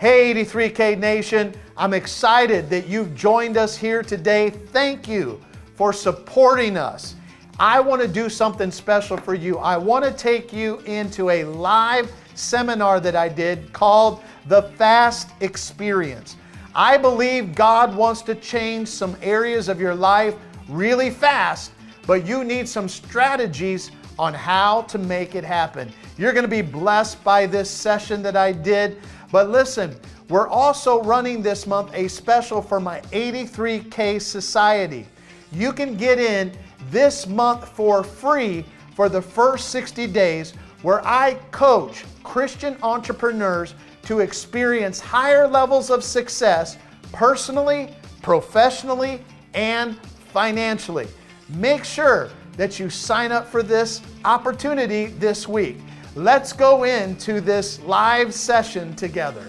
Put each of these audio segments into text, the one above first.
Hey 83K Nation, I'm excited that you've joined us here today. Thank you for supporting us. I want to do something special for you. I want to take you into a live seminar that I did called The Fast Experience. I believe God wants to change some areas of your life really fast, but you need some strategies on how to make it happen. You're going to be blessed by this session that I did. But listen, we're also running this month a special for my 83K Society. You can get in this month for free for the first 60 days where I coach Christian entrepreneurs to experience higher levels of success personally, professionally, and financially. Make sure that you sign up for this opportunity this week. Let's go into this live session together.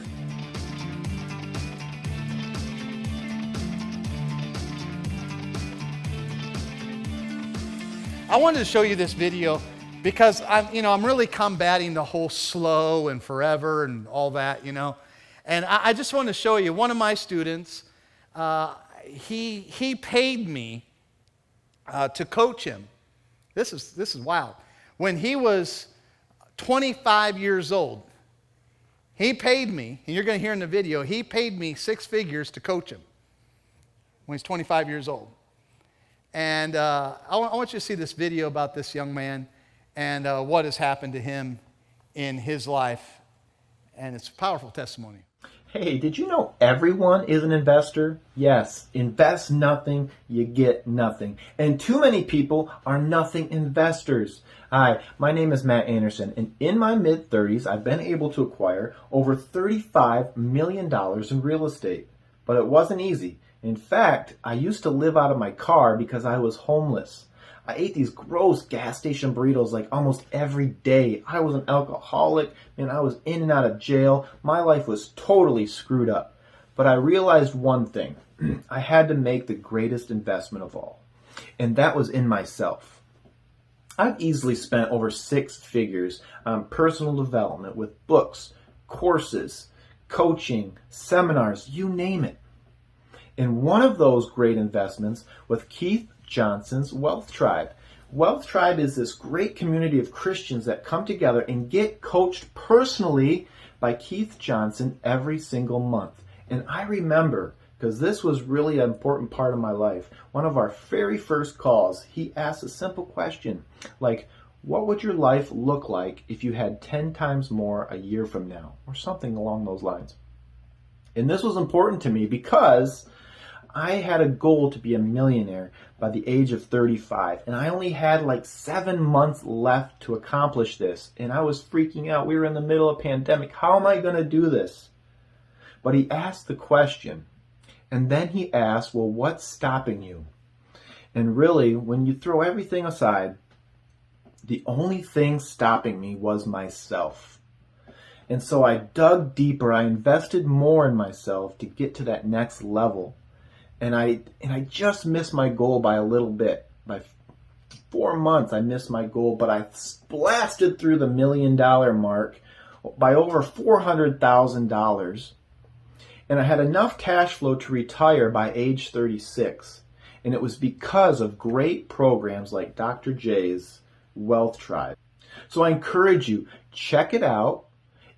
I wanted to show you this video because I'm really combating the whole slow and forever and all that, And I just want to show you one of my students. He paid me to coach him. This is wild. When he was 25 years old, he paid me, and you're going to hear in the video, he paid me 6 figures to coach him when he's 25 years old. And I want you to see this video about this young man and what has happened to him in his life. And it's a powerful testimony. Hey, did you know everyone is an investor? Yes, invest nothing, you get nothing. And too many people are nothing investors. Hi, my name is Matt Anderson, and in my mid-30s, I've been able to acquire over $35 million in real estate. But it wasn't easy. In fact, I used to live out of my car because I was homeless. I ate these gross gas station burritos like almost every day. I was an alcoholic, and I was in and out of jail. My life was totally screwed up. But I realized one thing. I had to make the greatest investment of all, and that was in myself. I've easily spent over 6 figures on personal development with books, courses, coaching, seminars, you name it. And one of those great investments was Keith Johnson's Wealth Tribe. Wealth Tribe is this great community of Christians that come together and get coached personally by Keith Johnson every single month. And I remember, because this was really an important part of my life, one of our very first calls, he asked a simple question like, what would your life look like if you had 10 times more a year from now? Or something along those lines. And this was important to me because I had a goal to be a millionaire by the age of 35, and I only had like 7 months left to accomplish this, and I was freaking out. We were in the middle of a pandemic. How am I going to do this? But he asked the question, and then he asked, well, what's stopping you? And really, when you throw everything aside, the only thing stopping me was myself. And so I dug deeper. I invested more in myself to get to that next level. And I just missed my goal by a little bit. By 4 months, I missed my goal, but I blasted through the $1 million mark by over $400,000. And I had enough cash flow to retire by age 36. And it was because of great programs like Dr. J's Wealth Tribe. So I encourage you, check it out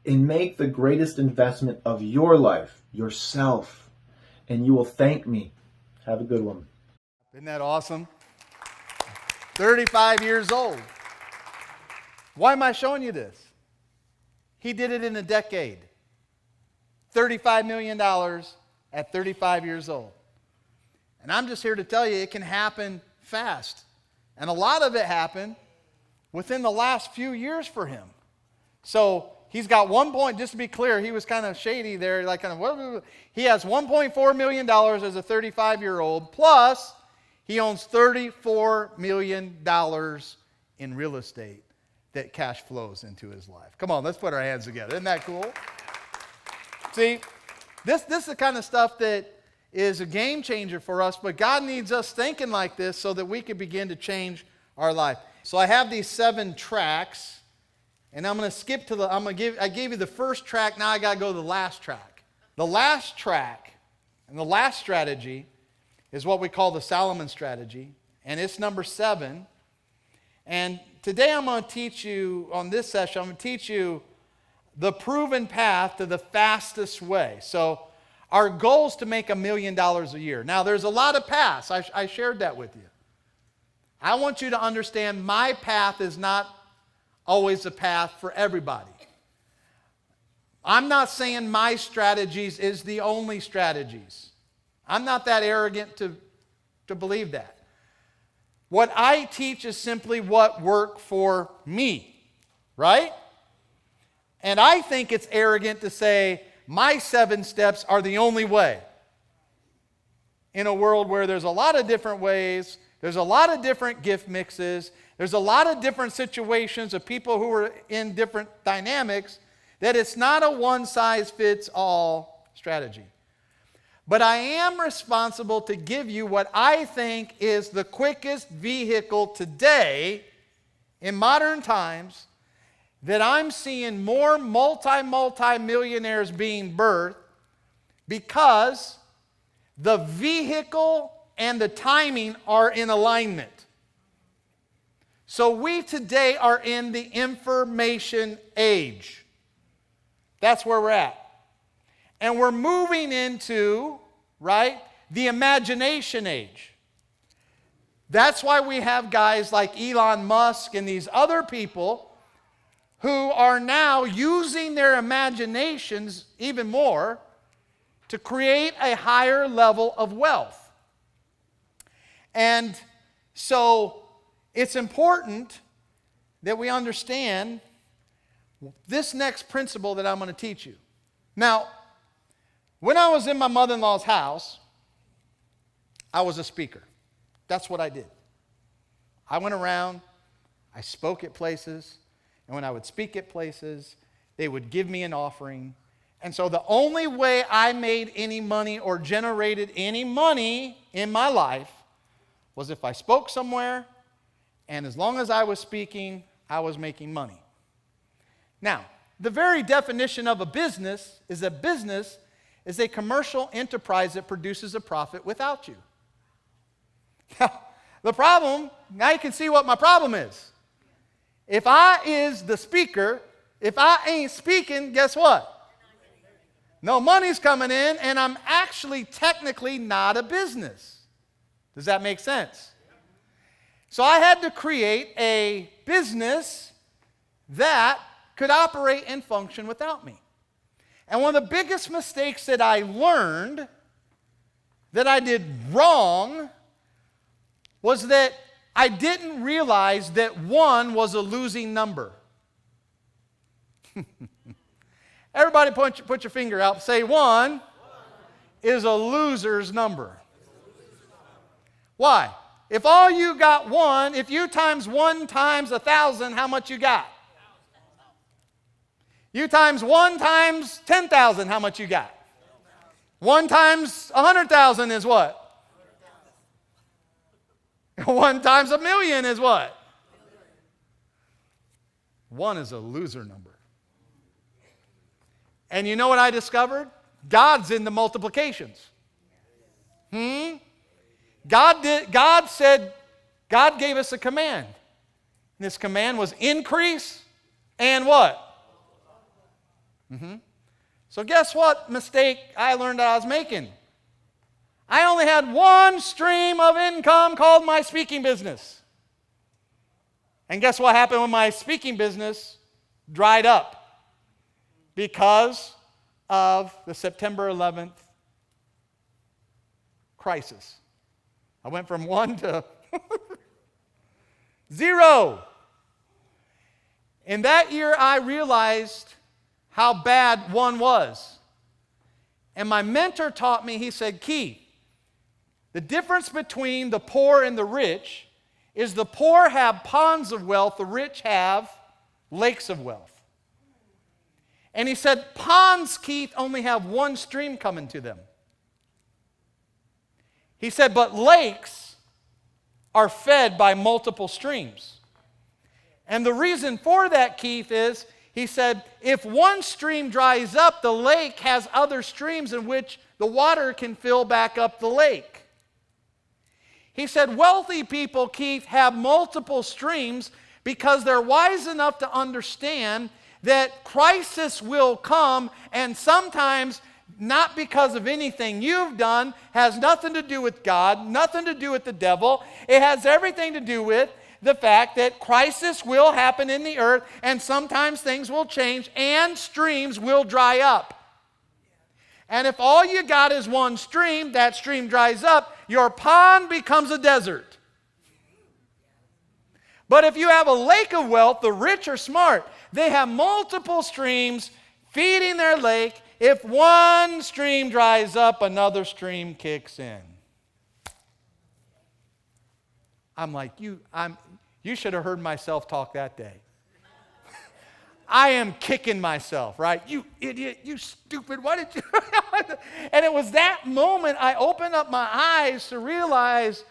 and make the greatest investment of your life, yourself. And you will thank me. Have a good one. Isn't that awesome? 35 years old. Why am I showing you this? He did it in a decade. $35 million at 35 years old. And I'm just here to tell you it can happen fast. And a lot of it happened within the last few years for him. So he's got just to be clear, he was kind of shady there, he has $1.4 million as a 35-year-old, plus he owns $34 million in real estate that cash flows into his life. Come on, let's put our hands together. Isn't that cool? See, this is the kind of stuff that is a game changer for us, but God needs us thinking like this so that we can begin to change our life. So I have these 7 tracks. And I'm going to skip to I gave you the first track, now I got to go to the last track. The last track and the last strategy is what we call the Solomon strategy, and it's number 7. And today I'm going to teach you, on this session, I'm going to teach you the proven path to the fastest way. So our goal is to make $1 million a year. Now, there's a lot of paths. I shared that with you. I want you to understand my path is not always a path for everybody. I'm not saying my strategies is the only strategies. I'm not that arrogant to believe that. What I teach is simply what worked for me, right? And I think it's arrogant to say my 7 steps are the only way. In a world where there's a lot of different ways, there's a lot of different gift mixes, there's a lot of different situations of people who are in different dynamics, that it's not a one-size-fits-all strategy. But I am responsible to give you what I think is the quickest vehicle today in modern times that I'm seeing more multi-millionaires being birthed because the vehicle and the timing are in alignment. So we today are in the information age. That's where we're at. And we're moving into, right, the imagination age. That's why we have guys like Elon Musk and these other people who are now using their imaginations even more to create a higher level of wealth. And so it's important that we understand this next principle that I'm going to teach you. Now, when I was in my mother-in-law's house, I was a speaker. That's what I did. I went around, I spoke at places, and when I would speak at places, they would give me an offering. And so the only way I made any money or generated any money in my life was if I spoke somewhere, and as long as I was speaking, I was making money. Now, the very definition of a business is a commercial enterprise that produces a profit without you. Now, the problem, now you can see what my problem is. If I is the speaker, if I ain't speaking, guess what? No money's coming in, and I'm actually technically not a business. Does that make sense? So I had to create a business that could operate and function without me. And one of the biggest mistakes that I learned that I did wrong was that I didn't realize that 1 was a losing number. Everybody put your finger out. Say 1 is a loser's number. Why? If all you got 1, if you times 1 times 1,000, how much you got? You times 1 times 10,000, how much you got? 1 times 100,000 is what? 1 times 1,000,000 is what? 1 is a loser number. And you know what I discovered? God's in the multiplications. God gave us a command. And this command was increase and what? So guess what mistake I learned that I was making? I only had 1 stream of income called my speaking business. And guess what happened when my speaking business dried up? Because of the September 11th crisis. I went from 1 to 0. In that year, I realized how bad 1 was. And my mentor taught me, he said, Keith, the difference between the poor and the rich is the poor have ponds of wealth, the rich have lakes of wealth. And he said, ponds, Keith, only have 1 stream coming to them. He said, but lakes are fed by multiple streams. And the reason for that, Keith, is He said, if one stream dries up, the lake has other streams in which the water can fill back up the lake. He said, wealthy people, Keith, have multiple streams because they're wise enough to understand that crisis will come, and sometimes not because of anything you've done, has nothing to do with God, nothing to do with the devil. It has everything to do with the fact that crisis will happen in the earth, and sometimes things will change, and streams will dry up. And if all you got is one stream, that stream dries up, your pond becomes a desert. But if you have a lake of wealth, the rich are smart. They have multiple streams feeding their lake. If one stream dries up, another stream kicks in. I'm like, you should have heard myself talk that day. I am kicking myself, right? You idiot, you stupid, why did you? And it was that moment I opened up my eyes to realize,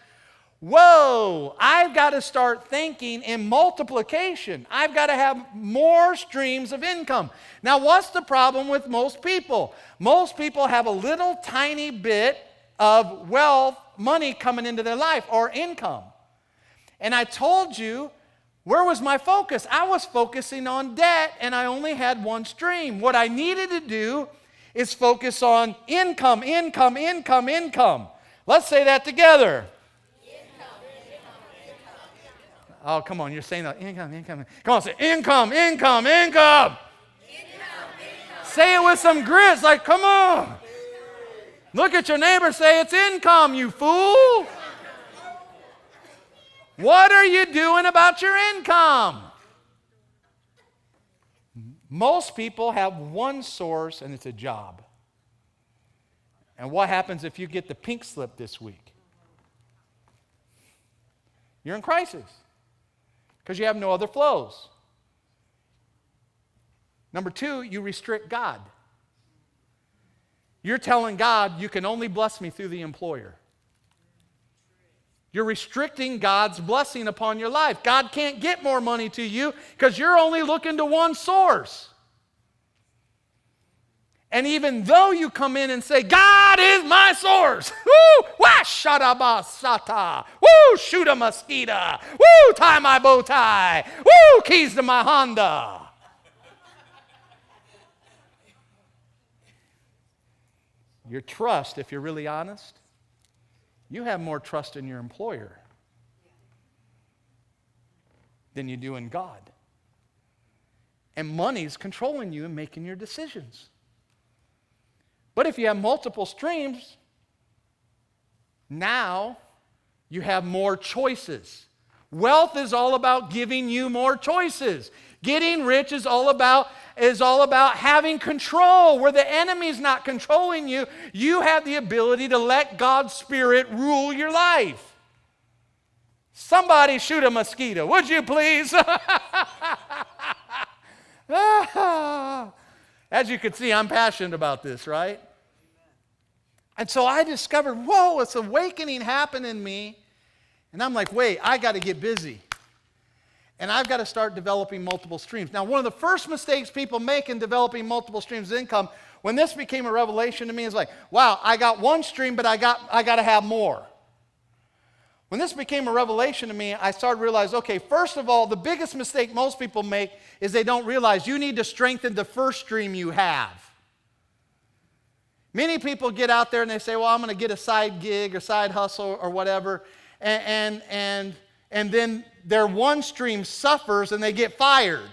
whoa, I've got to start thinking in multiplication. I've got to have more streams of income. Now, what's the problem with most people? Most people have a little tiny bit of wealth, money coming into their life, or income. And I told you, where was my focus? I was focusing on debt, and I only had one stream. What I needed to do is focus on income, income, income, income. Let's say that together. Oh, come on, you're saying that. Income, income. Come on, say income, income, income. Say it with some grit. Like, come on. Look at your neighbor, say it's income, you fool. What are you doing about your income? Most people have one source, and it's a job. And what happens if you get the pink slip this week? You're in crisis because you have no other flows. Number two, you restrict God. You're telling God, you can only bless me through the employer. You're restricting God's blessing upon your life. God can't get more money to you because you're only looking to one source. And even though you come in and say, God is my source, woo, wash, shadabasata, woo, shoot a mosquito, woo, tie my bow tie, woo, keys to my Honda. Your trust, if you're really honest, you have more trust in your employer than you do in God. And money's controlling you and making your decisions. But if you have multiple streams, now you have more choices. Wealth is all about giving you more choices. Getting rich is all about having control. Where the enemy's not controlling you, you have the ability to let God's Spirit rule your life. Somebody shoot a mosquito, would you please? As you can see, I'm passionate about this, right? And so I discovered, whoa, it's awakening happened in me. And I'm like, wait, I got to get busy. And I've got to start developing multiple streams. Now, one of the first mistakes people make in developing multiple streams of income, when this became a revelation to me, is like, wow, I got one stream, but I got to have more. When this became a revelation to me, I started to realize, okay, first of all, the biggest mistake most people make is they don't realize you need to strengthen the first stream you have. Many people get out there and they say, well, I'm going to get a side gig or side hustle or whatever, and then their one stream suffers and they get fired.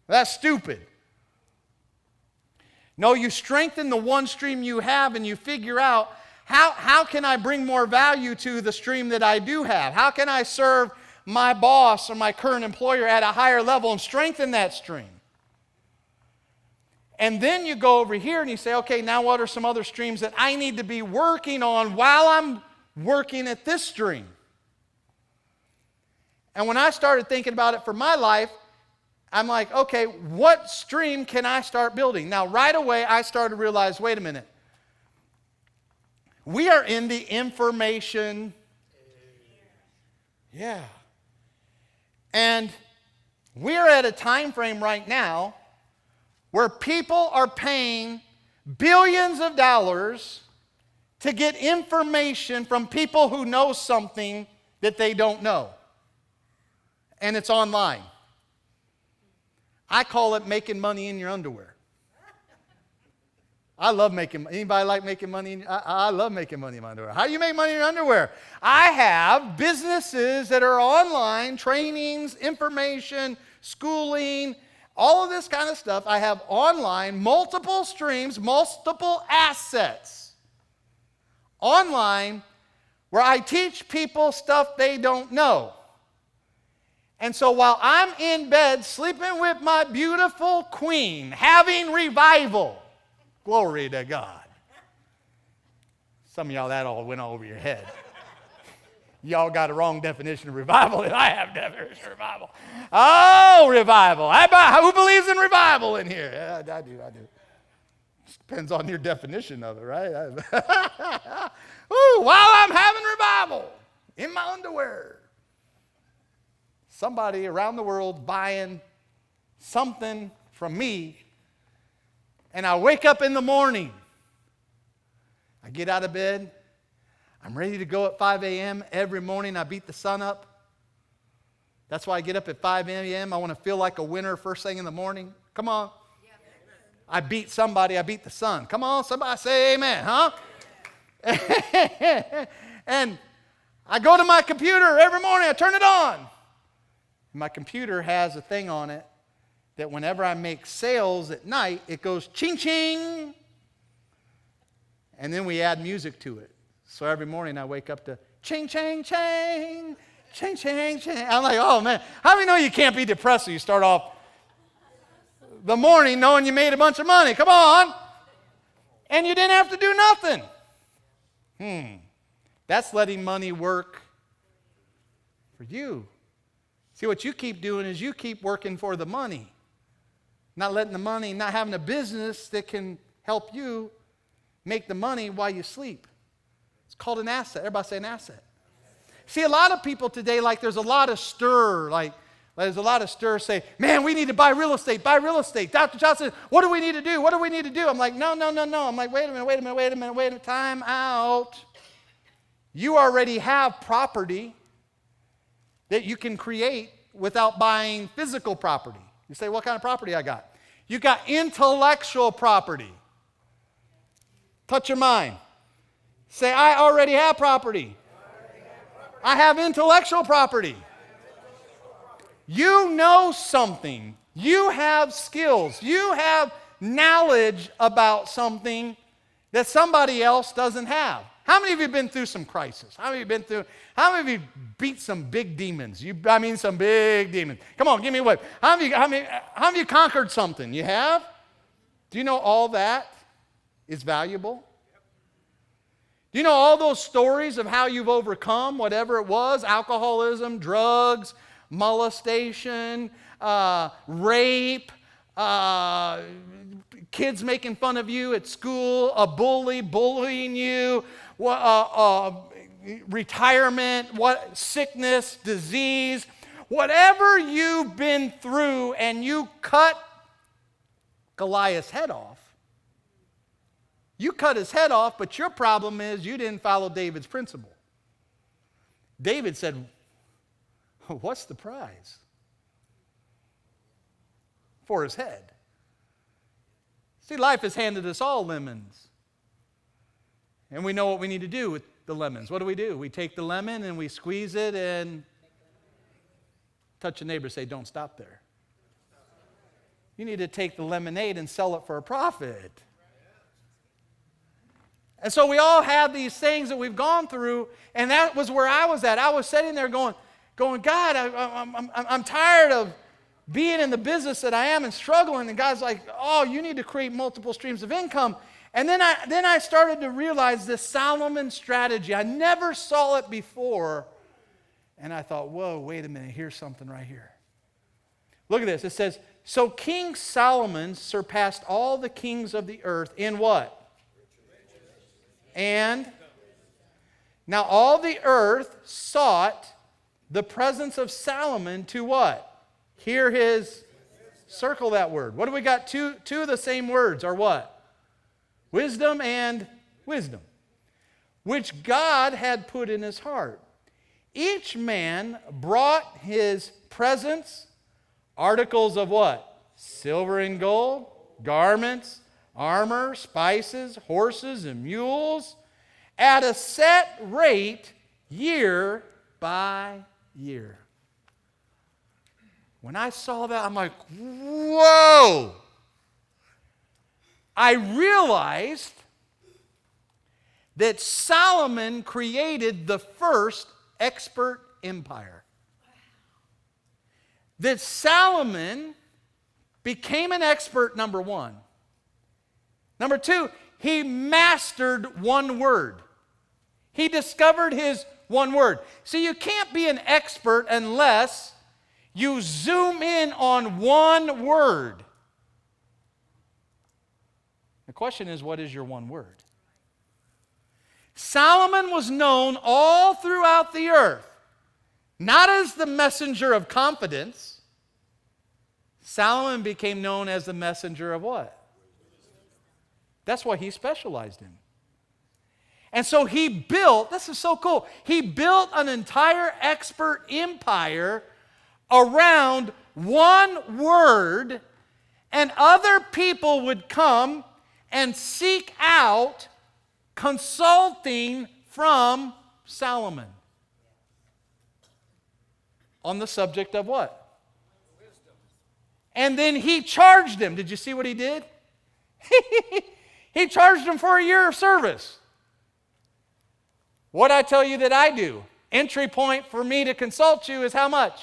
That's stupid. No, you strengthen the one stream you have and you figure out, how can I bring more value to the stream that I do have? How can I serve my boss or my current employer at a higher level and strengthen that stream? And then you go over here and you say, okay, now what are some other streams that I need to be working on while I'm working at this stream? And when I started thinking about it for my life, I'm like, okay, what stream can I start building? Now, right away, I started to realize, wait a minute. We are in the information. Yeah. And We're at a time frame right now where people are paying billions of dollars to get information from people who know something that they don't know. And it's online. I call it making money in your underwear. I love making money. Anybody like making money? I love making money in my underwear. How do you make money in your underwear? I have businesses that are online, trainings, information, schooling, all of this kind of stuff. I have online, multiple streams, multiple assets. Online, where I teach people stuff they don't know. And so while I'm in bed sleeping with my beautiful queen, having revival, glory to God. Some of y'all, that all went over your head. Y'all got a wrong definition of revival, and I have definition of revival. Oh, revival. Who believes in revival in here? Yeah, I do. Depends on your definition of it, right? Ooh, while I'm having revival in my underwear. Somebody around the world buying something from me, and I wake up in the morning. I get out of bed. I'm ready to go at 5 a.m. Every morning I beat the sun up. That's why I get up at 5 a.m. I want to feel like a winner first thing in the morning. Come on. I beat somebody, I beat the sun. Come on, somebody say amen, huh? And I go to my computer every morning, I turn it on. My computer has a thing on it that whenever I make sales at night, it goes ching ching. And then we add music to it. So every morning I wake up to ching ching ching, ching ching ching. I'm like, oh man, how do you know you can't be depressed when you start off the morning knowing you made a bunch of money? Come on. And you didn't have to do nothing. That's letting money work for you. See, what you keep doing is you keep working for the money. Not letting the money, not having a business that can help you make the money while you sleep. It's called an asset. Everybody say an asset. See, a lot of people today, like there's a lot of stir, say, man, we need to buy real estate. Dr. Johnson, what do we need to do? I'm like, no. I'm like, wait a minute, time out. You already have property that you can create without buying physical property. You say, what kind of property I got? You got intellectual property. Touch your mind. Say, I already have property. I have intellectual property. You know something. You have skills. You have knowledge about something that somebody else doesn't have. How many of you have been through some crisis? How many of you beat some big demons? Some big demons. Come on, give me a wave. How many of you conquered something? You have? Do you know all that is valuable? Do you know all those stories of how you've overcome whatever it was? Alcoholism, drugs, molestation, rape, kids making fun of you at school, a bully bullying you, retirement, sickness, disease, whatever you've been through, and you cut Goliath's head off. You cut his head off, but your problem is you didn't follow David's principle. David said, what's the prize for his head? See, life has handed us all lemons. And we know what we need to do with the lemons. What do? We take the lemon and we squeeze it and touch a neighbor, say, don't stop there. You need to take the lemonade and sell it for a profit. And so we all have these things that we've gone through, and that was where I was at. I was sitting there going, God, I'm tired of being in the business that I am and struggling. And God's like, oh, you need to create multiple streams of income. And then I started to realize this Solomon strategy. I never saw it before. And I thought, whoa, wait a minute, here's something right here. Look at this. It says, so King Solomon surpassed all the kings of the earth in what? And now all the earth sought the presence of Solomon to what? Hear his, circle that word. What do we got? Two of the same words are what? Wisdom and wisdom, which God had put in his heart. Each man brought his presents, articles of what? Silver and gold, garments, armor, spices, horses, and mules, at a set rate year by year. When I saw that, I'm like, whoa! I realized that Solomon created the first expert empire. That Solomon became an expert, number one. Number two, he mastered one word. He discovered his one word. See, you can't be an expert unless you zoom in on one word. The question is, what is your one word? Solomon was known all throughout the earth, not as the messenger of confidence. Solomon became known as the messenger of what? That's what he specialized in. And so he built, this is so cool, he built an entire expert empire around one word, and other people would come and seek out consulting from Solomon on the subject of what? Wisdom. And then he charged them. Did you see what he did? He charged them for a year of service. What I tell you that I do, entry point for me to consult you is how much?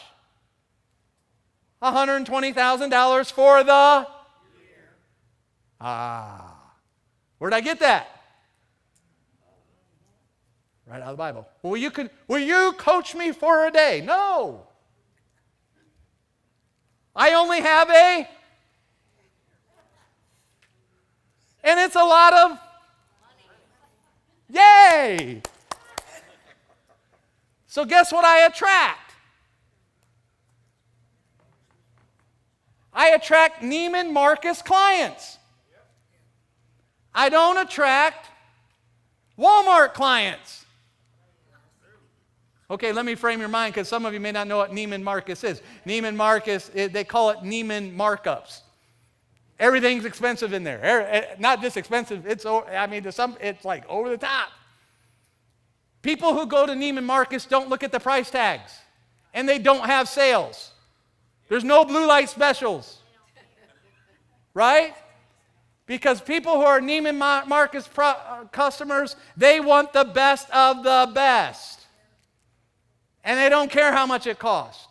$120,000 for the year. Where'd I get that? Right out of the Bible. Will you coach me for a day? No. I only have and it's a lot of money. Yay! So guess what I attract? I attract Neiman Marcus clients. I don't attract Walmart clients. Okay, let me frame your mind because some of you may not know what Neiman Marcus is. Neiman Marcus, they call it Neiman markups. Everything's expensive in there. Not just expensive, it's like over the top. People who go to Neiman Marcus don't look at the price tags, and they don't have sales. There's no blue light specials, right? Because people who are Neiman Marcus customers, they want the best of the best. And they don't care how much it costs.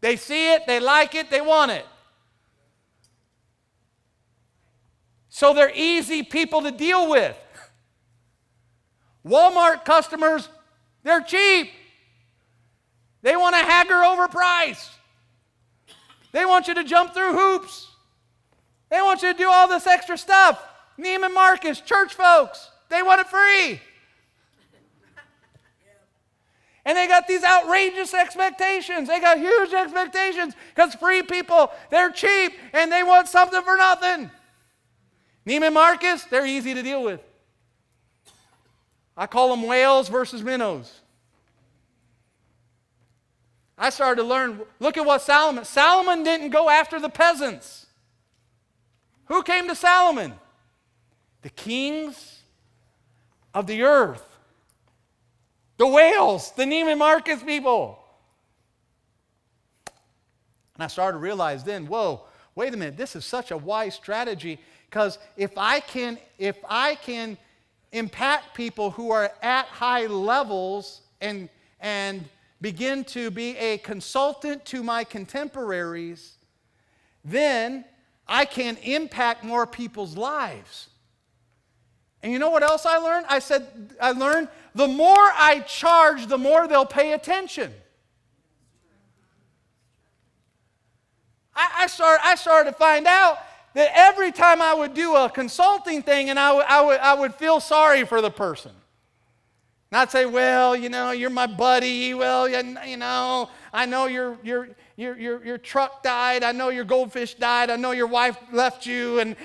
They see it, they like it, they want it. So they're easy people to deal with. Walmart customers, they're cheap. They want to haggle over price. They want you to jump through hoops. They want you to do all this extra stuff. Neiman Marcus, church folks, they want it free. And they got these outrageous expectations. They got huge expectations because free people, they're cheap and they want something for nothing. Neiman Marcus, they're easy to deal with. I call them whales versus minnows. I started to learn, look at what Solomon didn't go after the peasants. Who came to Solomon? The kings of the earth. The whales, the Neiman Marcus people. And I started to realize then, whoa, wait a minute, this is such a wise strategy because if I can impact people who are at high levels and begin to be a consultant to my contemporaries, then I can impact more people's lives. And you know what else I learned? I learned the more I charge, the more they'll pay attention. I started to find out that every time I would do a consulting thing and I would feel sorry for the person. Not say, well, you're my buddy. Well, I know your truck died. I know your goldfish died. I know your wife left you,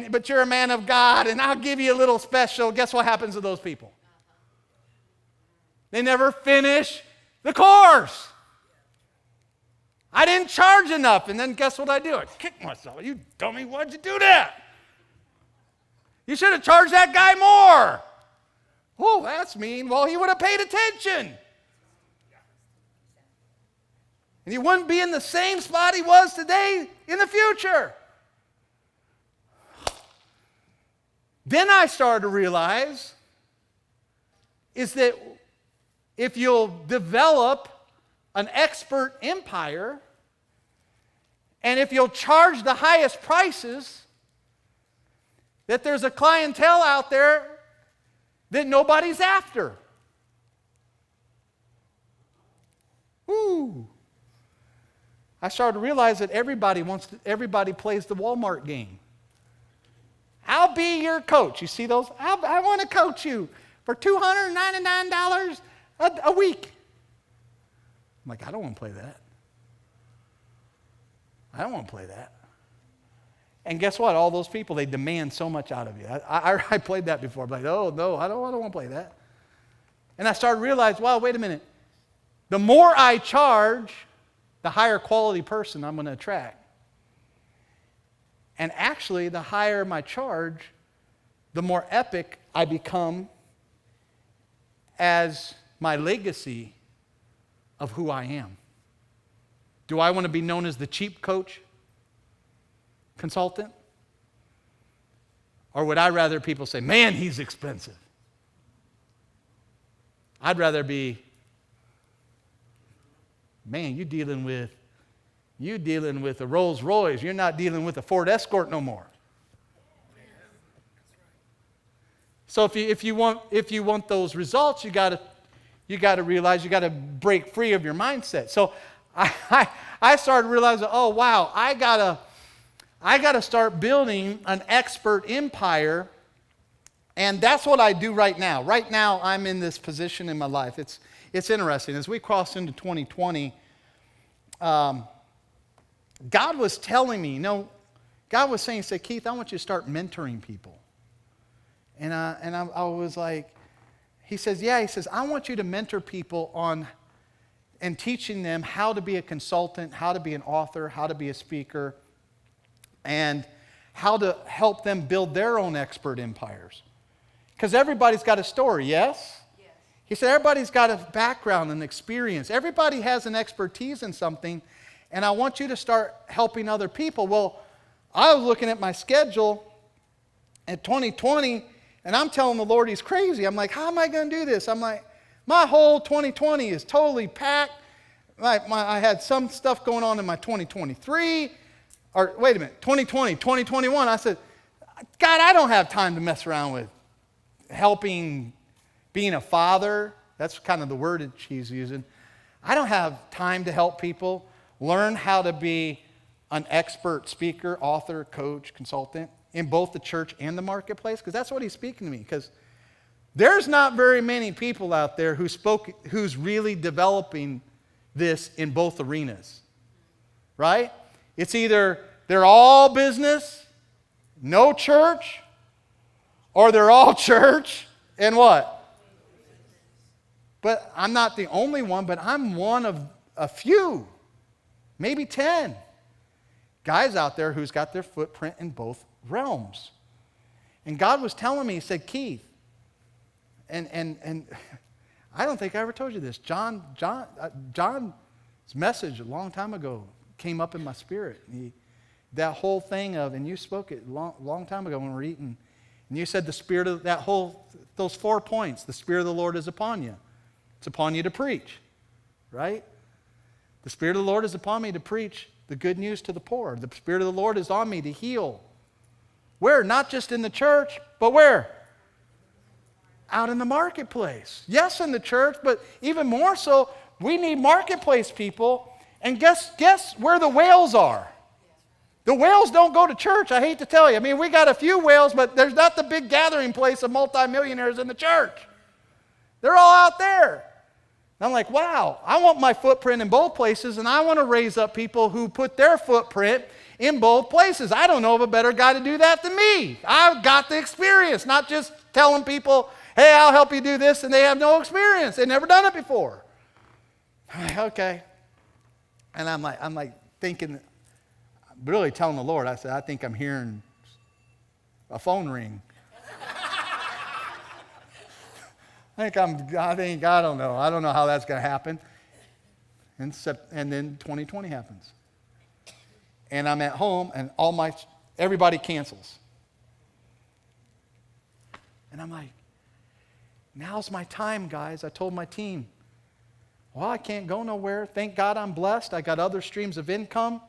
but you're a man of God, and I'll give you a little special. Guess what happens to those people? They never finish the course. I didn't charge enough, and then guess what I do? I kick myself. You dummy, why'd you do that? You should have charged that guy more. Oh, that's mean. Well, he would have paid attention. And he wouldn't be in the same spot he was today in the future. Then I started to realize is that if you'll develop an expert empire, and if you'll charge the highest prices, that there's a clientele out there that nobody's after. Ooh. I started to realize that everybody plays the Walmart game. I'll be your coach. You see those? I want to coach you for $299 a week. I'm like, I don't want to play that. I don't want to play that. And guess what? All those people, they demand so much out of you. I played that before. I'm like, oh, no, I don't want to play that. And I started to realize, wow, wait a minute. The more I charge, the higher quality person I'm going to attract. And actually, the higher my charge, the more epic I become as my legacy of who I am. Do I want to be known as the cheap coach? Consultant? Or would I rather people say, man, he's expensive? I'd rather be, man, you're dealing with a Rolls Royce. You're not dealing with a Ford Escort no more. So if you want those results, you got to realize you got to break free of your mindset. So I started realizing, oh wow, I gotta start building an expert empire, and that's what I do right now. Right now, I'm in this position in my life. It's interesting. As we cross into 2020, God was telling me, God was saying, say, Keith, I want you to start mentoring people. And I was like, he says, yeah. He says, I want you to mentor people and teaching them how to be a consultant, how to be an author, how to be a speaker, and how to help them build their own expert empires. Because everybody's got a story, yes? Yes. He said everybody's got a background and experience. Everybody has an expertise in something, and I want you to start helping other people. Well, I was looking at my schedule at 2020, and I'm telling the Lord He's crazy. I'm like, how am I going to do this? I'm like, my whole 2020 is totally packed. I had some stuff going on in my 2023. Or wait a minute, 2020, 2021. I said, God, I don't have time to mess around with helping, being a father. That's kind of the word that she's using. I don't have time to help people learn how to be an expert speaker, author, coach, consultant in both the church and the marketplace, because that's what He's speaking to me. Because there's not very many people out there who's really developing this in both arenas, right? It's either they're all business, no church, or they're all church and what? But I'm not the only one, but I'm one of a few, maybe 10 guys out there who's got their footprint in both realms. And God was telling me, He said, Keith, and I don't think I ever told you this. John's message a long time ago came up in my spirit. That whole thing of, and you spoke it long time ago when we were eating, and you said the Spirit of those 4 points, the Spirit of the Lord is upon you. It's upon you to preach, right? The Spirit of the Lord is upon me to preach the good news to the poor. The Spirit of the Lord is on me to heal. Where? Not just in the church, but where? Out in the marketplace. Yes, in the church, but even more so, we need marketplace people. And guess where the whales are? The whales don't go to church, I hate to tell you. I mean, we got a few whales, but there's not the big gathering place of multimillionaires in the church. They're all out there. And I'm like, wow, I want my footprint in both places, and I want to raise up people who put their footprint in both places. I don't know of a better guy to do that than me. I've got the experience, not just telling people, hey, I'll help you do this, and they have no experience. They've never done it before. I'm like, okay. And I'm like thinking, really telling the Lord, I said, I think I'm hearing a phone ring. I don't know. I don't know how that's going to happen. And then 2020 happens. And I'm at home, and everybody cancels. And I'm like, now's my time, guys. I told my team, well, I can't go nowhere. Thank God I'm blessed. I got other streams of income.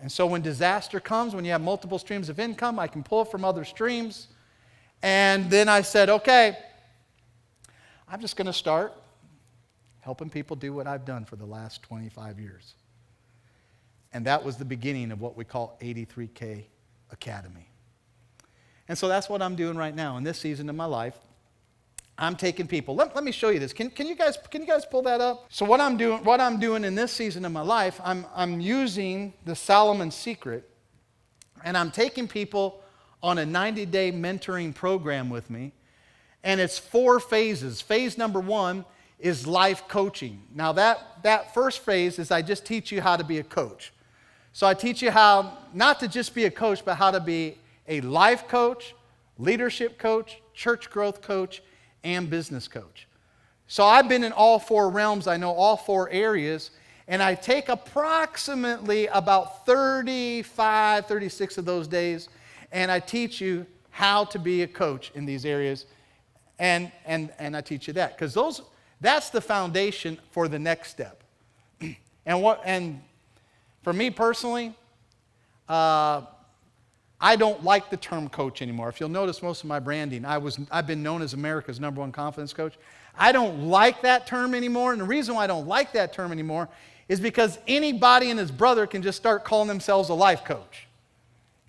And so when disaster comes, when you have multiple streams of income, I can pull from other streams. And then I said, okay, I'm just going to start helping people do what I've done for the last 25 years. And that was the beginning of what we call 83K Academy. And so that's what I'm doing right now in this season of my life. I'm taking people. Let me show you this. Can you guys pull that up? So what I'm doing in this season of my life, I'm using the Solomon Secret, and I'm taking people on a 90-day mentoring program with me. And it's 4 phases. Phase number 1 is life coaching. Now that first phase is I just teach you how to be a coach. So I teach you how not to just be a coach, but how to be a life coach, leadership coach, church growth coach, and business coach. So I've been in all 4 realms. I know all 4 areas. And I take approximately about 35, 36 of those days, and I teach you how to be a coach in these areas. And I teach you that because that's the foundation for the next step. And for me personally, I don't like the term coach anymore. If you'll notice most of my branding, I've been known as America's #1 confidence coach. I don't like that term anymore, and the reason why I don't like that term anymore is because anybody and his brother can just start calling themselves a life coach.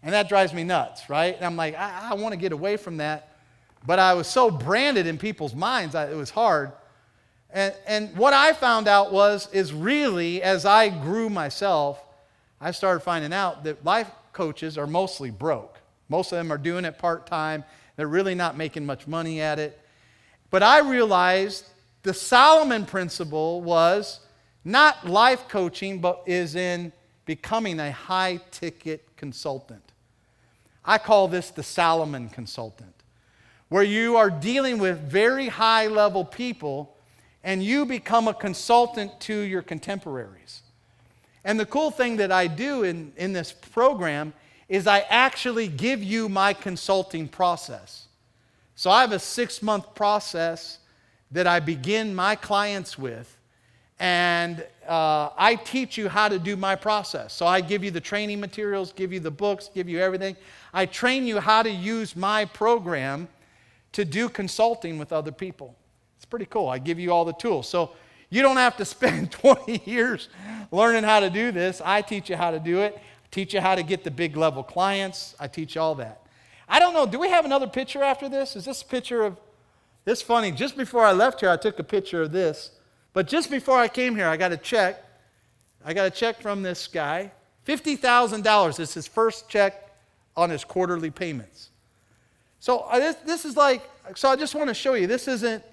And that drives me nuts, right? And I'm like, I want to get away from that. But I was so branded in people's minds, it was hard. And what I found out is really, as I grew myself, I started finding out that life coaches are mostly broke. Most of them are doing it part-time. They're really not making much money at it. But I realized the Solomon principle was not life coaching, but is in becoming a high-ticket consultant. I call this the Solomon consultant, where you are dealing with very high-level people and you become a consultant to your contemporaries. And the cool thing that I do in this program is I actually give you my consulting process. So I have a 6-month process that I begin my clients with, and I teach you how to do my process. So I give you the training materials, give you the books, give you everything. I train you how to use my program to do consulting with other people. It's pretty cool. I give you all the tools. So you don't have to spend 20 years learning how to do this. I teach you how to do it. I teach you how to get the big level clients. I teach you all that. I don't know, do we have another picture after this? Is this a picture of, this funny, just before I left here, I took a picture of this. But just before I came here, I got a check. I got a check from this guy, $50,000. It's his first check on his quarterly payments. So this is like, so I just want to show you, this isn't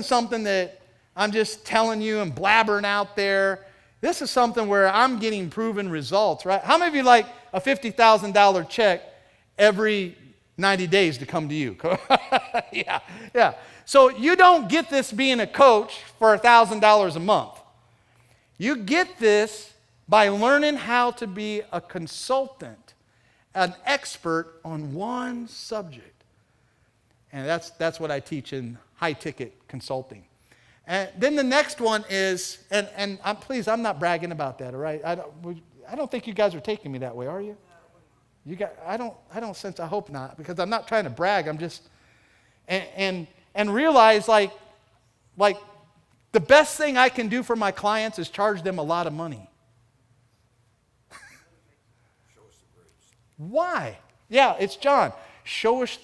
something that I'm just telling you and blabbering out there. This is something where I'm getting proven results, right? How many of you like a $50,000 check every 90 days to come to you? Yeah. So you don't get this being a coach for $1,000 a month. You get this by learning how to be a consultant, an expert on one subject. And that's what I teach in high-ticket consulting. And then the next one is, and please, I'm not bragging about that, all right? I don't think you guys are taking me that way, are you? You got, I don't sense, I hope not, because I'm not trying to brag. I'm just, and realize like the best thing I can do for my clients is charge them a lot of money. Why? Yeah, it's John. Show us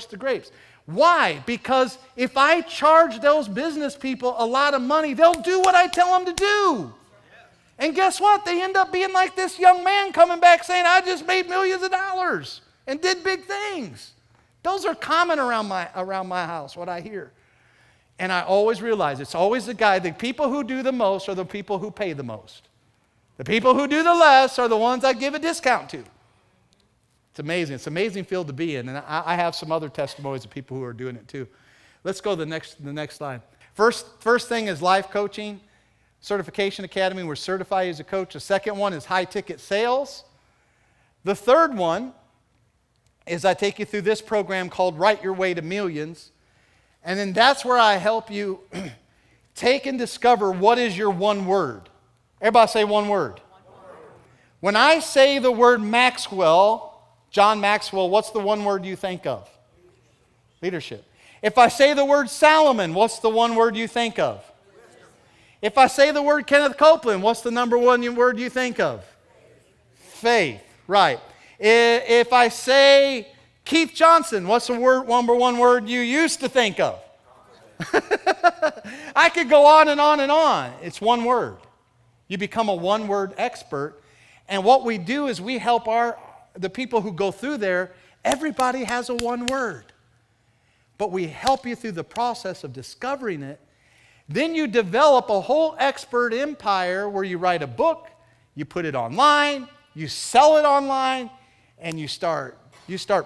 the grapes. Why? Because if I charge those business people a lot of money, they'll do what I tell them to do. And guess what? They end up being like this young man coming back saying, I just made millions of dollars and did big things. Those are common around my house, what I hear. And I always realize it's always the people who do the most are the people who pay the most. The people who do the less are the ones I give a discount to. It's amazing. It's an amazing field to be in. And I have some other testimonies of people who are doing it too. Let's go to the next slide. First thing is life coaching, certification academy. We're certified as a coach. The second one is high ticket sales. The third one is I take you through this program called Write Your Way to Millions. And then that's where I help you take and discover what is your one word. Everybody say one word. When I say the word Maxwell, John Maxwell, what's the one word you think of? Leadership. If I say the word Solomon, what's the one word you think of? If I say the word Kenneth Copeland, what's the number one word you think of? Faith. Right. If I say Keith Johnson, what's the number one word you used to think of? I could go on and on and on. It's one word. You become a one-word expert. And what we do is we help the people who go through there. Everybody has a one word. But we help you through the process of discovering it. Then you develop a whole expert empire where you write a book, you put it online, you sell it online, and you start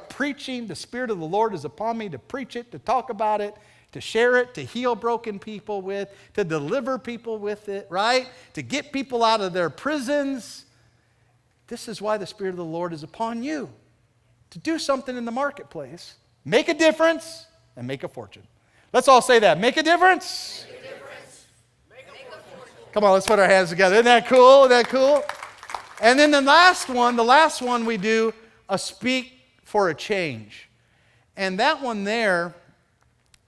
preaching. The Spirit of the Lord is upon me to preach it, to talk about it, to share it, to heal broken people with, to deliver people with it, right? To get people out of their prisons. This is why the Spirit of the Lord is upon you. To do something in the marketplace, make a difference, and make a fortune. Let's all say that. Make a difference. Make a difference. Make a fortune. Come on, let's put our hands together. Isn't that cool? Isn't that cool? And then the last one we do, a speak for a change. And that one there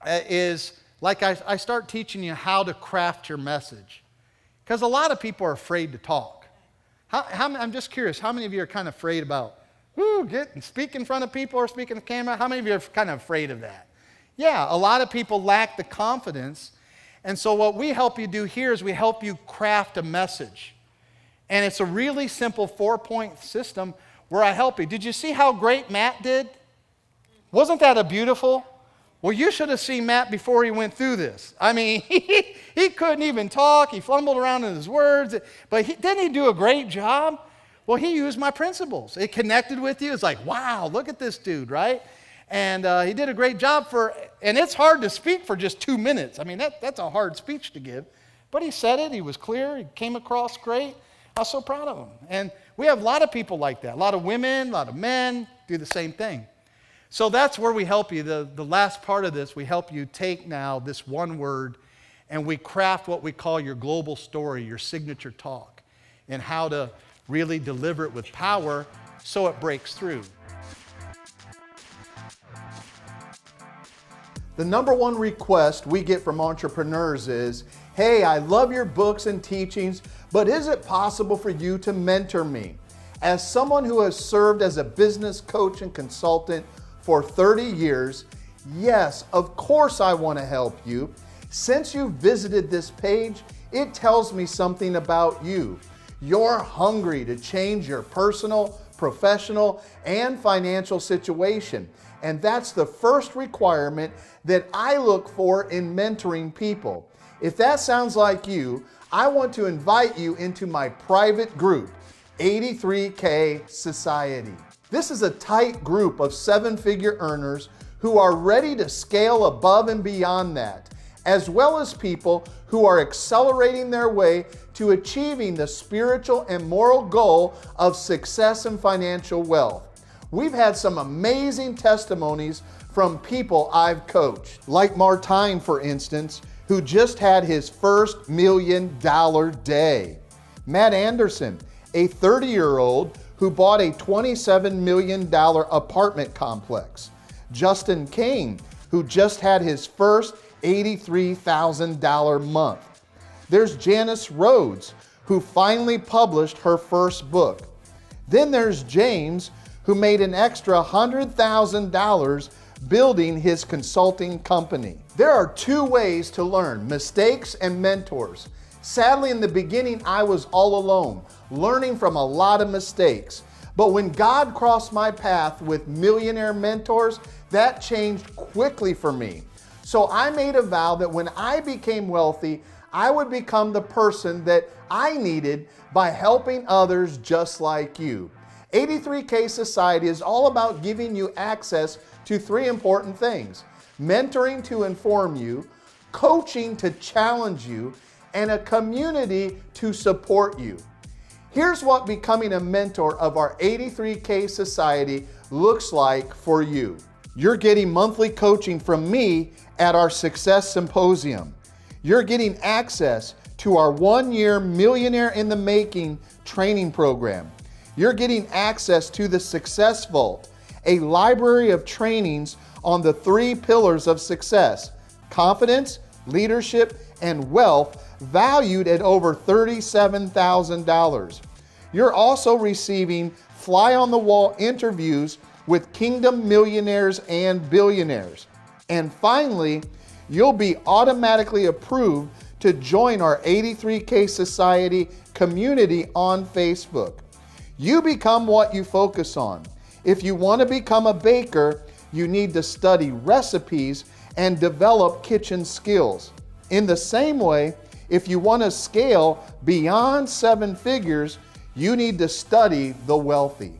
is like I start teaching you how to craft your message. Because a lot of people are afraid to talk. I'm just curious, how many of you are kind of afraid about speak in front of people or speak in the camera? How many of you are kind of afraid of that? Yeah, a lot of people lack the confidence. And so what we help you do here is we help you craft a message. And it's a really simple 4-point system where I help you. Did you see how great Matt did? Wasn't that a beautiful? Well, you should have seen Matt before he went through this. I mean, he couldn't even talk. He fumbled around in his words. But didn't he do a great job? Well, he used my principles. It connected with you. It's like, wow, look at this dude, right? And he did a great job and it's hard to speak for just 2 minutes. I mean, that's a hard speech to give. But he said it. He was clear. He came across great. I was so proud of him. And we have a lot of people like that. A lot of women, a lot of men do the same thing. So that's where we help you. The last part of this, we help you take now this one word and we craft what we call your global story, your signature talk, and how to really deliver it with power so it breaks through. The number one request we get from entrepreneurs is, hey, I love your books and teachings, but is it possible for you to mentor me? As someone who has served as a business coach and consultant for 30 years, yes, of course I want to help you. Since you visited this page, it tells me something about you. You're hungry to change your personal, professional, and financial situation. And that's the first requirement that I look for in mentoring people. If that sounds like you, I want to invite you into my private group, 83K Society. This is a tight group of 7-figure earners who are ready to scale above and beyond that, as well as people who are accelerating their way to achieving the spiritual and moral goal of success and financial wealth. We've had some amazing testimonies from people I've coached, like Martine, for instance, who just had his first $1 million day. Matt Anderson, a 30-year-old who bought a $27 million apartment complex. Justin Kane, who just had his first $83,000 month. There's Janice Rhodes, who finally published her first book. Then there's James, who made an extra $100,000 building his consulting company. There are two ways to learn: mistakes and mentors. Sadly, in the beginning, I was all alone, learning from a lot of mistakes. But when God crossed my path with Millionaire mentors, that changed quickly for me. So I made a vow that when I became wealthy, I would become the person that I needed by helping others just like you. 83K Society is all about giving you access to three important things: mentoring to inform you, coaching to challenge you, and a community to support you. Here's what becoming a mentor of our 83K Society looks like for you. You're getting monthly coaching from me at our Success Symposium. You're getting access to our 1-year Millionaire in the Making training program. You're getting access to the Success Vault, a library of trainings on the 3 pillars of success: confidence, leadership, and wealth, valued at over $37,000. You're also receiving fly-on-the-wall interviews with kingdom millionaires and billionaires. And finally, you'll be automatically approved to join our 83K Society community on Facebook. You become what you focus on. If you want to become a baker, you need to study recipes and develop kitchen skills. In the same way, if you want to scale beyond 7 figures, you need to study the wealthy.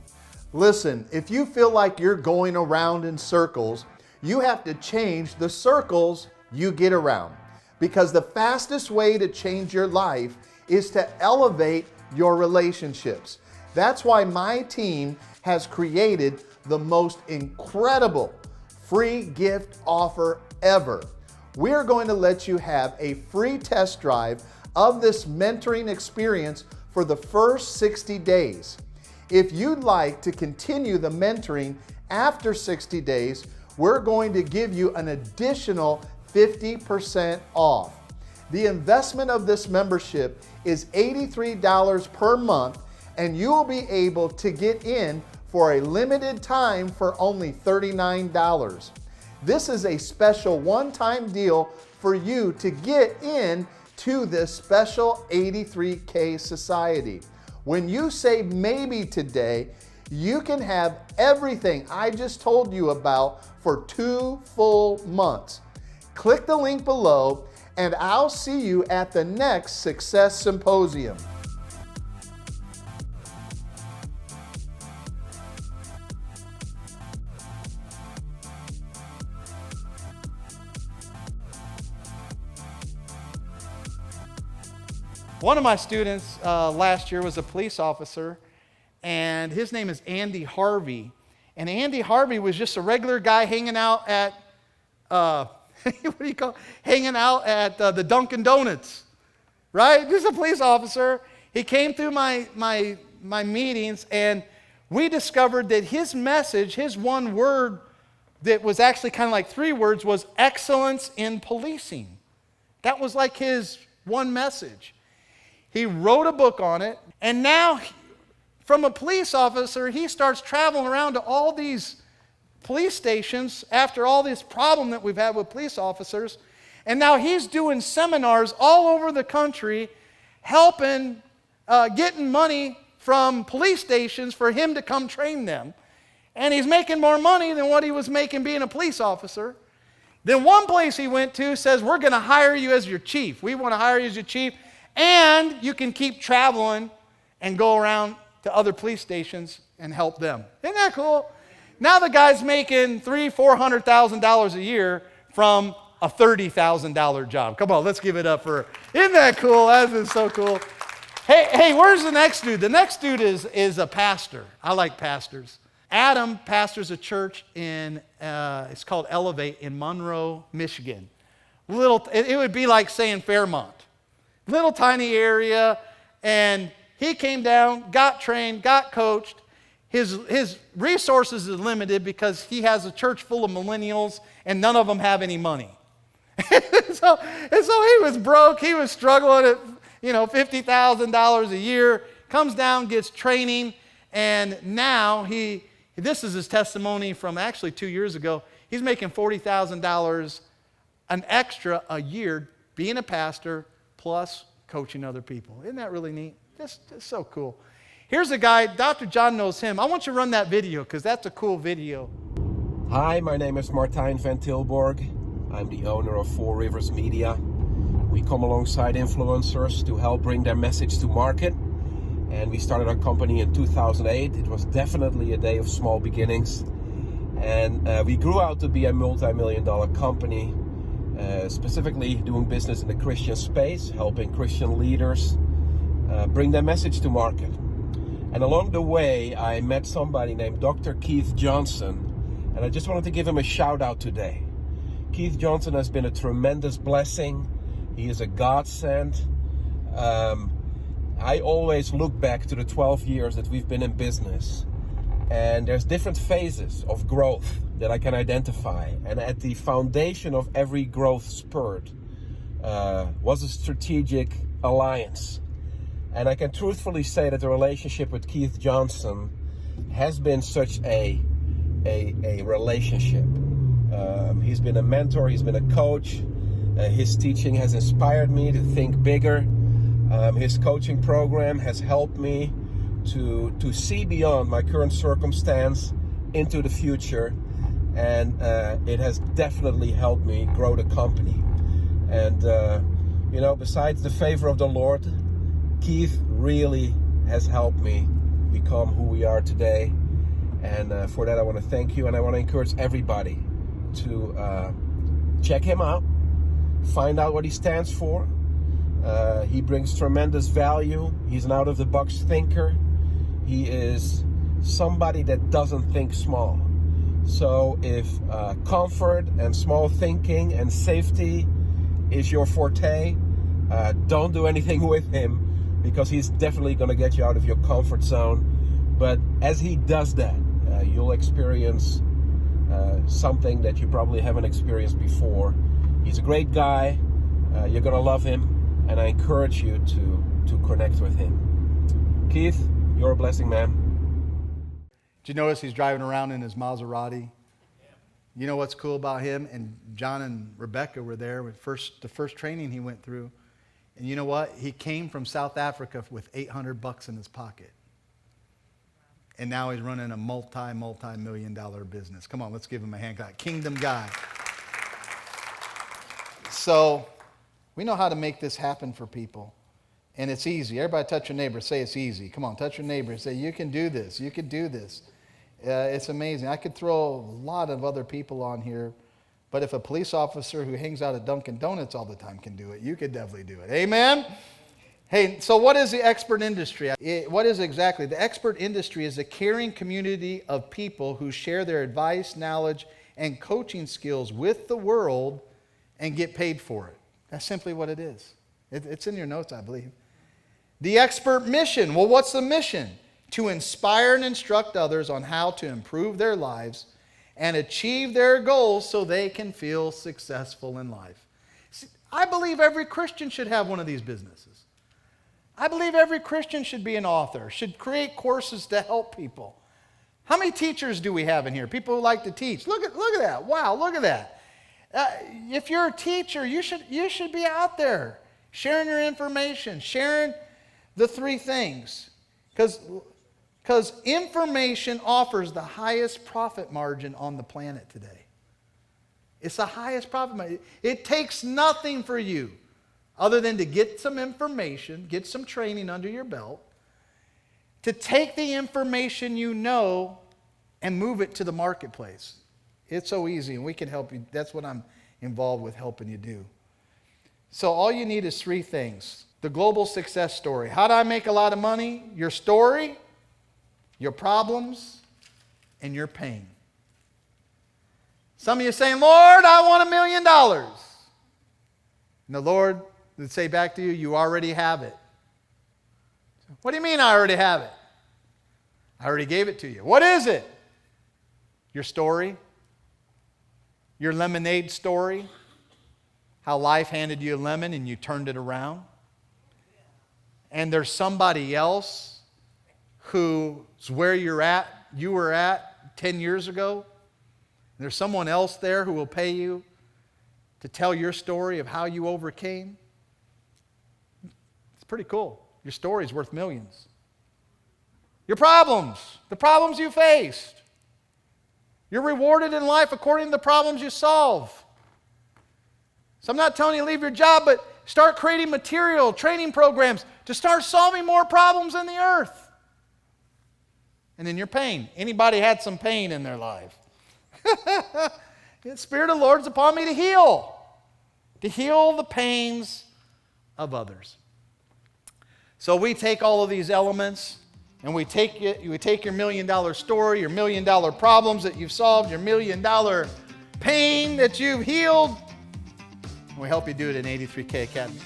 Listen, if you feel like you're going around in circles, you have to change the circles you get around. Because the fastest way to change your life is to elevate your relationships. That's why my team has created the most incredible free gift offer ever. We're going to let you have a free test drive of this mentoring experience for the first 60 days. If you'd like to continue the mentoring after 60 days, we're going to give you an additional 50% off. The investment of this membership is $83 per month, and you will be able to get in for a limited time for only $39. This is a special one-time deal for you to get in to this special 83K Society. When you say maybe today, you can have everything I just told you about for 2 full months. Click the link below and I'll see you at the next Success Symposium. One of my students last year was a police officer, and his name is Andy Harvey. And Andy Harvey was just a regular guy hanging out at, hanging out at the Dunkin' Donuts, right? Just a police officer. He came through my meetings, and we discovered that his message, his one word that was actually kind of like 3 words, was excellence in policing. That was like his one message. He wrote a book on it, and now from a police officer, he starts traveling around to all these police stations after all this problem that we've had with police officers, and now he's doing seminars all over the country, helping, getting money from police stations for him to come train them, and he's making more money than what he was making being a police officer. Then one place he went to says, we're going to hire you as your chief. We want to hire you as your chief. And you can keep traveling and go around to other police stations and help them. Isn't that cool? Now the guy's making $300,000-$400,000 a year from a $30,000 job. Come on, let's give it up for, isn't that cool? That is so cool. Hey, where's the next dude? The next dude is a pastor. I like pastors. Adam pastors a church in, it's called Elevate in Monroe, Michigan. It would be like saying Fairmont. Little tiny area, and he came down, got trained, got coached. His resources are limited because he has a church full of millennials, and none of them have any money. so he was broke. He was struggling at $50,000 a year. Comes down, gets training, and now this is his testimony from actually 2 years ago. He's making $40,000 an extra a year being a pastor plus coaching other people. Isn't that really neat? Just so cool. Here's a guy, Dr. John knows him. I want you to run that video because that's a cool video. Hi, my name is Martijn van Tilborg. I'm the owner of Four Rivers Media. We come alongside influencers to help bring their message to market. And we started our company in 2008. It was definitely a day of small beginnings. And we grew out to be a multi-million-dollar company, specifically doing business in the Christian space, helping Christian leaders bring their message to market. And along the way, I met somebody named Dr. Keith Johnson, and I just wanted to give him a shout out today. Keith Johnson has been a tremendous blessing. He is a godsend. I always look back to the 12 years that we've been in business, and there's different phases of growth that I can identify. And at the foundation of every growth spurt was a strategic alliance. And I can truthfully say that the relationship with Keith Johnson has been such a relationship. He's been a mentor, he's been a coach. His teaching has inspired me to think bigger. His coaching program has helped me to see beyond my current circumstance into the future. And it has definitely helped me grow the company. And, besides the favor of the Lord, Keith really has helped me become who we are today. And for that, I want to thank you. And I want to encourage everybody to check him out, find out what he stands for. He brings tremendous value. He's an out-of-the-box thinker. He is somebody that doesn't think small. So if comfort and small thinking and safety is your forte, don't do anything with him, because he's definitely going to get you out of your comfort zone. But as he does that, you'll experience something that you probably haven't experienced before. He's a great guy. You're going to love him. And I encourage you to connect with him. Keith, you're a blessing, man. Did you notice he's driving around in his Maserati? You know what's cool about him? And John and Rebecca were there with the first training he went through. And you know what? He came from South Africa with $800 in his pocket. And now he's running a multi-million-dollar business. Come on, let's give him a hand clap. Kingdom guy. So we know how to make this happen for people. And it's easy. Everybody touch your neighbor. Say it's easy. Come on, touch your neighbor. Say, you can do this. You can do this. It's amazing. I could throw a lot of other people on here. But if a police officer who hangs out at Dunkin' Donuts all the time can do it, you could definitely do it. Amen? Hey, so what is the expert industry? What is it exactly? The expert industry is a caring community of people who share their advice, knowledge, and coaching skills with the world and get paid for it. That's simply what it is. It's in your notes, I believe. The expert mission. Well, what's the mission? To inspire and instruct others on how to improve their lives and achieve their goals so they can feel successful in life. See, I believe every Christian should have one of these businesses. I believe every Christian should be an author, should create courses to help people. How many teachers do we have in here? People who like to teach. Look at that. Wow, look at that. If you're a teacher, you should be out there sharing your information, sharing the three things. Because information offers the highest profit margin on the planet today. It's the highest profit margin. It takes nothing for you other than to get some information, get some training under your belt, to take the information you know and move it to the marketplace. It's so easy, and we can help you. That's what I'm involved with helping you do. So all you need is three things. The global success story. How do I make a lot of money? Your story, your problems, and your pain. Some of you are saying, Lord, I want $1 million. And the Lord would say back to you, you already have it. What do you mean I already have it? I already gave it to you. What is it? Your story. Your lemonade story. How life handed you a lemon and you turned it around. And there's somebody else who's where you were at 10 years ago. There's someone else there who will pay you to tell your story of how you overcame. It's pretty cool. Your story's worth millions. Your problems, the problems you faced. You're rewarded in life according to the problems you solve. So I'm not telling you to leave your job, but start creating material, training programs to start solving more problems in the earth. And then your pain. Anybody had some pain in their life? The Spirit of the Lord is upon me to heal the pains of others. So we take all of these elements and we take your $1 million story, your $1 million problems that you've solved, your $1 million pain that you've healed, and we help you do it in 83K Academy.